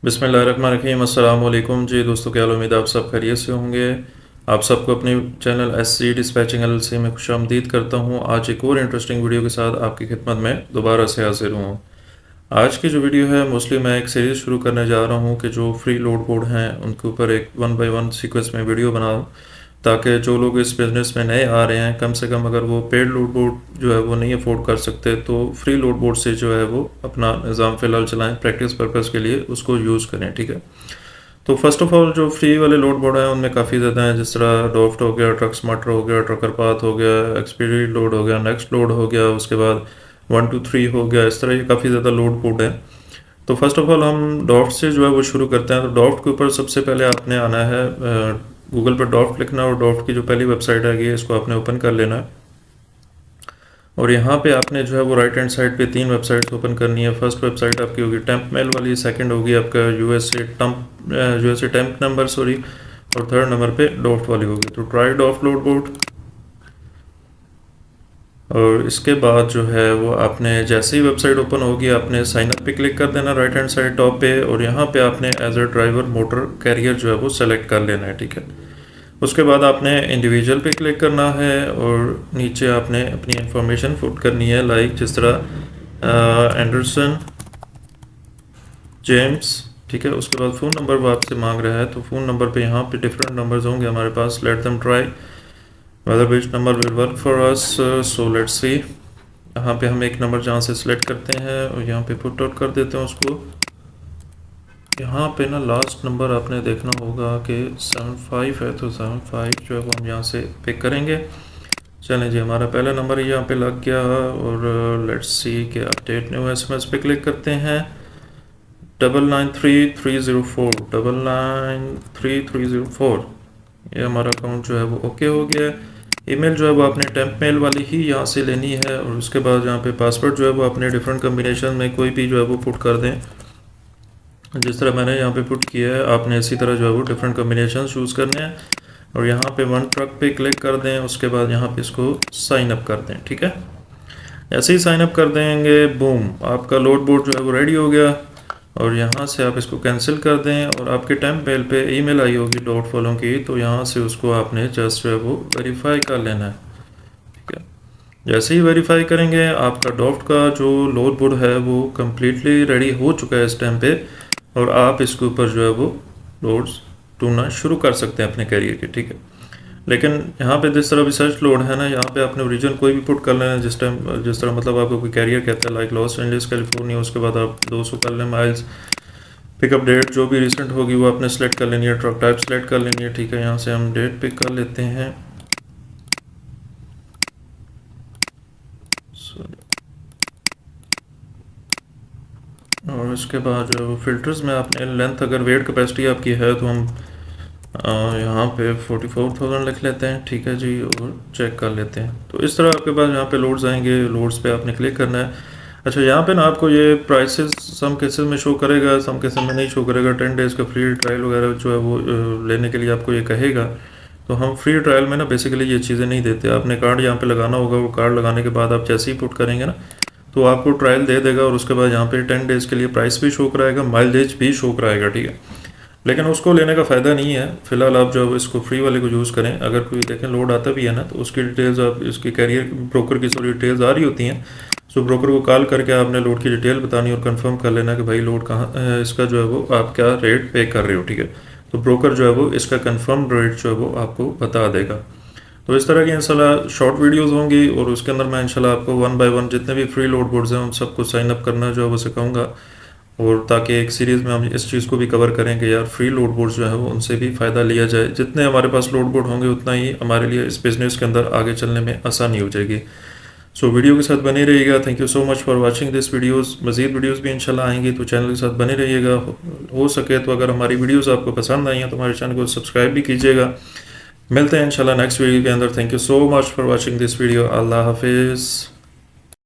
बिस्मिल्लाहिर्रहमानिर्रहीम। अस्सलाम वालेकुम जी दोस्तों, क्या हाल? उम्मीद आप सब खैरियत से होंगे। आप सबको अपने चैनल एससी डिस्पैचिंग एलएलसी में खुशामदीद करता हूँ। आज एक और इंटरेस्टिंग वीडियो के साथ आपकी खिदमत में दोबारा से हाजिर हूँ। आज की जो वीडियो है मोस्टली मैं एक सीरीज़ शुरू करने जा रहा हूँ कि जो फ्री लोड बोर्ड हैं उनके ऊपर एक वन बाय वन सीक्वेंस में वीडियो बनाऊँ, ताकि जो लोग इस बिज़नेस में नए आ रहे हैं कम से कम अगर वो पेड लोड बोर्ड जो है वो नहीं अफोर्ड कर सकते तो फ्री लोड बोर्ड से जो है वो अपना निज़ाम फ़िलहाल चलाएं, प्रैक्टिस पर्पज़ के लिए उसको यूज़ करें। ठीक है, तो फर्स्ट ऑफ ऑल जो फ्री वाले लोड बोर्ड हैं उनमें काफ़ी ज़्यादा हैं, जिस तरह डॉफ्ट हो गया, ट्रक स्मार्टर हो गया, ट्रकर पाथ हो गया, एक्सपीडी लोड हो गया, नेक्स्ट लोड हो गया, उसके बाद 1 2 3 हो गया। इस तरह ये काफ़ी ज़्यादा लोड बोर्ड है। तो फर्स्ट ऑफ ऑल हम डॉफ्ट से जो है वो शुरू करते हैं। तो डॉफ्ट के ऊपर सबसे पहले आपने आना है, गूगल पर डॉफ्ट लिखना और डॉफ्ट की जो पहली वेबसाइट आएगी इसको आपने ओपन कर लेना है। और यहाँ पे आपने जो है वो राइट हैंड साइड पे 3 वेबसाइट्स ओपन करनी है। फर्स्ट वेबसाइट आपकी होगी टेम्प मेल वाली, सेकंड होगी आपका यूएसए टेम्प नंबर सॉरी, और थर्ड नंबर पे डॉफ्ट वाली होगी। तो ट्राई डॉफ्ट लोड बोर्ड। और इसके बाद जो है वो आपने जैसे ही वेबसाइट ओपन होगी आपने साइन अप पे क्लिक कर देना राइट हैंड साइड टॉप पे, और यहाँ पे आपने as a driver motor carrier जो है वो सेलेक्ट कर लेना है। ठीक है, उसके बाद आपने इंडिविजुअल पे क्लिक करना है और नीचे आपने अपनी इंफॉर्मेशन पुट करनी है, लाइक जिस तरह एंडरसन जेम्स। ठीक है, उसके बाद फ़ोन नंबर वो आपसे मांग रहा है, तो फ़ोन नंबर पे यहाँ पे डिफरेंट नंबर्स होंगे हमारे पास। Let them try whether which number will work for us, so let's see। यहाँ पे हम एक नंबर जहाँ से सिलेक्ट करते हैं और यहाँ पे पुट आउट कर देते हैं उसको। यहाँ पे ना लास्ट नंबर आपने देखना होगा कि 75 है, तो 75 जो है वो हम यहाँ से पिक करेंगे। चलें जी, हमारा पहला नंबर यहाँ पे लग गया। और लेट्स सी कि अपडेट न्यू एसएमएस पे क्लिक करते हैं। 993304 993304 ये हमारा अकाउंट जो है वो ओके हो गया है। ईमेल जो है वो आपने टेम्प मेल वाली ही यहाँ से लेनी है, और उसके बाद यहाँ पे पासवर्ड जो है वो अपने डिफरेंट कम्बिनेशन में कोई भी जो है वो पुट कर दें। जिस तरह मैंने यहाँ पे पुट किया है आपने इसी तरह जो है वो डिफरेंट कम्बिनेशन चूज़ करने हैं, और यहाँ पे वन ट्रक पे क्लिक कर दें। उसके बाद यहाँ पे इसको साइन अप कर दें। ठीक है, ऐसे ही साइन अप कर देंगे, बूम, आपका लोड बोर्ड जो है वो रेडी हो गया। और यहाँ से आप इसको कैंसिल कर दें, और आपके टेम्प मेल पे ईमेल आई होगी डॉट वालों की, तो यहाँ से उसको आपने जस्ट जो है वो वेरीफाई कर लेना है। ठीक है, जैसे ही वेरीफाई करेंगे आपका डॉफ्ट का जो लोड बोर्ड है वो कम्प्लीटली रेडी हो चुका है इस टाइम पे, और आप इसके ऊपर जो है वो लोड्स ढूंढना शुरू कर सकते हैं अपने कैरियर के। ठीक है, लेकिन यहाँ पे जिस तरह भी सर्च लोड है ना, यहाँ पे आपने रीजन कोई भी पुट कर लेना जिस तरह मतलब आपको कोई कैरियर कहता है, लाइक लॉस एंजलिस कैलिफोर्निया। उसके बाद आप 200 कर लें माइल्स। पिकअप डेट जो भी रिसेंट होगी वो आपने सेलेक्ट कर लेनी है, ट्रक टाइप सेलेक्ट कर लेनी है। ठीक है, यहाँ से हम डेट पिक कर लेते हैं। और इसके बाद जो फिल्टर्स में आपने लेंथ, अगर वेट कैपेसिटी आपकी है तो हम यहाँ पे 44,000 लिख लेते हैं। ठीक है जी, और चेक कर लेते हैं। तो इस तरह आपके पास यहाँ पे लोड्स आएंगे, लोड्स पे आपने क्लिक करना है। अच्छा, यहाँ पे ना आपको ये प्राइसेस सम केसेस में शो करेगा, सम केसेस में नहीं शो करेगा। 10 डेज़ का फ्री ट्रायल वगैरह जो है वो लेने के लिए आपको ये कहेगा। तो हम फ्री ट्रायल में ना बेसिकली ये चीज़ें नहीं देते। आपने कार्ड यहाँ पे लगाना होगा, वो कार्ड लगाने के बाद आप जैसे ही पुट करेंगे ना तो आपको ट्रायल दे देगा, और उसके बाद यहाँ पे 10 डेज़ के लिए प्राइस भी शो कराएगा, माइलेज भी शो कराएगा। ठीक है, लेकिन उसको लेने का फ़ायदा नहीं है। फिलहाल आप जो इसको फ्री वाले को यूज़ करें। अगर कोई देखें लोड आता भी है ना तो उसकी डिटेल्स आप इसकी कैरियर ब्रोकर की सारी डिटेल्स आ रही होती हैं। सो ब्रोकर को कॉल करके आपने लोड की डिटेल बतानी और कंफर्म कर लेना कि भाई लोड कहाँ इसका जो है वो आप क्या रेट पे कर रहे हो। ठीक है, तो ब्रोकर जो है वो इसका कंफर्म रेट जो है वो आपको बता देगा। तो इस तरह की इंशाल्लाह शॉर्ट वीडियोस होंगी, और उसके अंदर मैं इंशाल्लाह आपको वन बाय वन जितने भी फ्री लोड बोर्ड्स हैं उन सबको साइन अप करना जो है वो सिखाऊंगा, और ताकि एक सीरीज़ में हम इस चीज़ को भी कवर करें कि यार फ्री लोड बोर्ड्स जो है वो उनसे भी फ़ायदा लिया जाए। जितने हमारे पास लोड बोर्ड होंगे उतना ही हमारे लिए इस बिज़नेस के अंदर आगे चलने में आसानी हो जाएगी। सो वीडियो के साथ बने रहिएगा। Thank you so much for watching this videos. मज़ीद वीडियोस भी इंशाल्लाह आएंगी, तो चैनल के साथ बने रहिएगा। हो सके तो अगर हमारी वीडियोस आपको पसंद आई हैं तो हमारे चैनल को सब्सक्राइब भी कीजिएगा। मिलते हैं इंशाल्लाह नेक्स्ट वीडियो के अंदर। Thank you so much for watching this video. अल्लाह हाफिज़।